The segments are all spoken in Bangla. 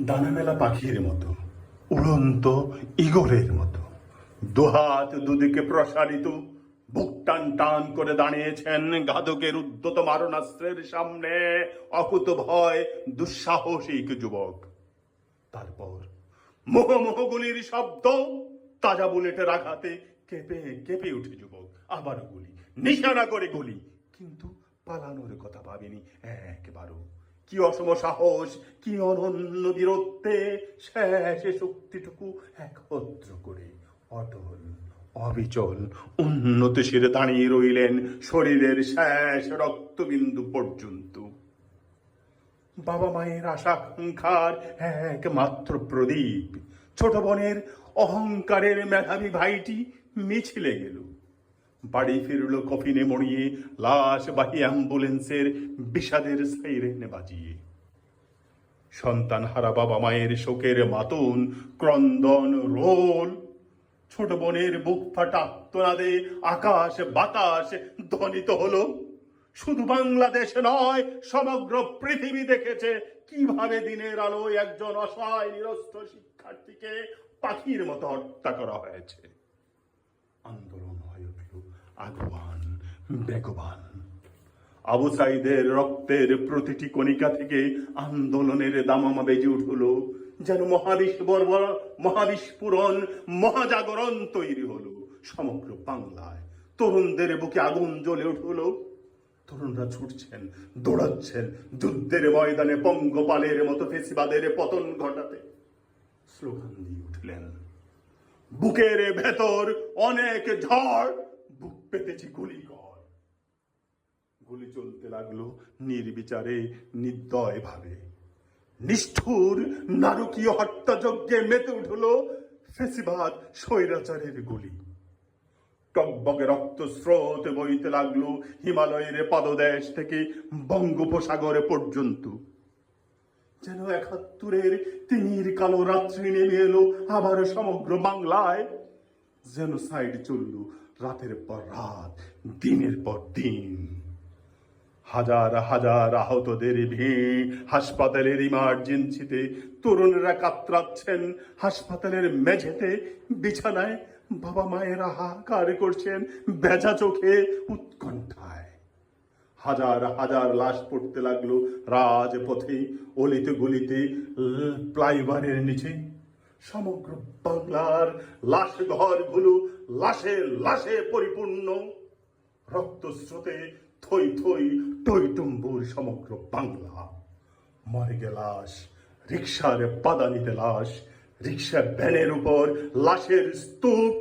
দানা মেলা পাখির মতো, উড়ন্ত ইগলের মতো দুহাত দুদিকে প্রসারিত, বুক টান টান করে দাঁড়িয়েছেন ঘাতকের উদ্যত মারণাস্ত্রের সামনে অকুত ভয় দুঃসাহসিক যুবক। তারপর মোহমোহগুলির শব্দ, তাজা বুলেটের আঘাতে কেঁপে কেঁপে উঠে যুবক। আবার গুলি, নিশানা করে গুলি, কিন্তু পালানোর কথা ভাবেনি একবারও। কি অসম সাহস, কি অনন্য বীরত্বে শেষে শক্তিটুকু একত্র করে অটল অবিচল উন্নতিশীল দাঁড়িয়ে রইলেন শরীরের শেষ রক্তবিন্দু পর্যন্ত। বাবা মায়ের আশা আকাঙ্ক্ষার একমাত্র প্রদীপ, ছোট বোনের অহংকারের মেধাবী ভাইটি মিছিলে গেল। বাড়ি ফিরল কফিনে মরিয়ে, লাশ বাহী অ্যাম্বুলেন্সের বিষাদের সাইরেন বাজিয়ে। সন্তান হারা বাবা মায়ের শোকের মাতন ক্রন্দন রোল, ছোট বোনের বুক ফাটা আর্তনাদে আকাশ বাতাস ধ্বনিত হলো। শুধু বাংলাদেশ নয়, সমগ্র পৃথিবী দেখেছে কিভাবে দিনের আলোয় একজন অসহায় নিরস্ত্র শিক্ষার্থীকে পাখির মতো হত্যা করা হয়েছে। আন্দোলন হয়ে উঠল আগুয়ান বেগবান। আবু সাইদের রক্তের প্রতিটি কণিকা থেকে আন্দোলনের দামামা বেজে উঠল, যেন মহাবিস্ফোরণ মহাজাগরণ তৈরি হলো সমগ্র বাংলায়। তরুণদের বুকে আগুন জ্বলে উঠল। তরুণরা ছুটছেন, দৌড়াচ্ছেন যুদ্ধের ময়দানে পঙ্গপালের মতো ফেসিবাদের পতন ঘটাতে। স্লোগান দিয়ে উঠলেন, বুকের ভেতর অনেক ঝড়, বুক পেতেছি গুলি কর। গুলি চলতে লাগলো নির্বিচারে, নির্দয় ভাবে। নিষ্ঠুর নারকীয় হত্যাযজ্ঞে মেতে উঠল ফেসিবাদ স্বৈরাচারের গুলি। টকবগে রক্ত স্রোত বইতে লাগলো হিমালয়ের পাদদেশ থেকে বঙ্গোপসাগরে পর্যন্ত। যেন ৭১-এর তিমির কালো রাত্রি নেমে এলো আবার সমগ্র বাংলায়। জেনোসাইড চলল রাতের পর রাত, দিনের পর দিন। হাজার হাজার আহতদের ভিড় হাসপাতালের ইমার্জেন্সিতে। তরুণরা কাতরাচ্ছেন হাসপাতালের মেঝেতে, বিছানায়। বাবা মায়েরা হাহাকার করছেন বেজা চোখে, উৎকণ্ঠায়। হাজার হাজার লাশ পড়তে লাগলো রাজপথে, অলিতে গলিতে, ফ্লাইওভারের নিচে। সমগ্র বাংলার লাশ ঘরগুলো লাশে লাশে পরিপূর্ণ। রক্তস্রোতে থই থই টইটুম্বুর সমগ্র বাংলা। মর্গে লাশ, রিক্সার পাদানিতে লাশ, রিক্সা ভ্যানের উপর লাশের স্তূপ।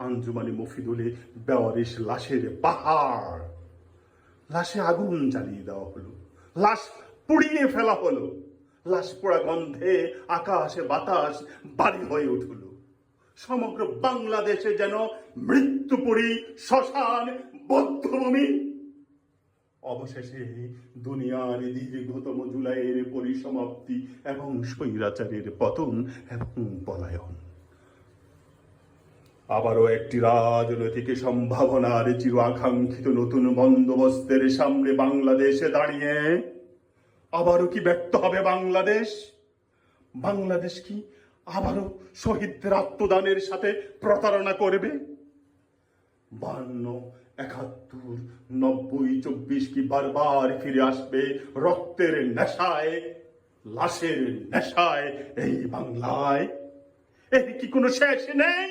আঞ্জুমানি মফিদুলে বেওয়ারিশ লাশের পাহাড়। লাশে আগুন জ্বালিয়ে দেওয়া হলো, লাশ পুড়িয়ে ফেলা হলো। লাশ পোড়া গন্ধে আকাশে বাতাস বাড়ি হয়ে উঠল। সমগ্র বাংলাদেশে যেন মৃত্যুপুরী, শ্মশান, বধ্যভূমি। অবশেষে দুনিয়ার দীর্ঘতম জুলাইয়ের পরিসমাপ্তি এবং স্বৈরাচারের পতন এবং পলায়ন। আবারও একটি রাজনৈতিক সম্ভাবনার চির আকাঙ্ক্ষিত নতুন বন্দোবস্তের সামনে বাংলাদেশে দাঁড়িয়ে আবারও কি ব্যর্থ হবে বাংলাদেশ? বাংলাদেশ কি আবারও শহীদদের আত্মদানের সাথে প্রতারণা করবে? 52, 71, 90, 24 কি বারবার ফিরে আসবে রক্তের নেশায়, লাশের নেশায় এই বাংলায়? এর কি কোনো শেষ নেই?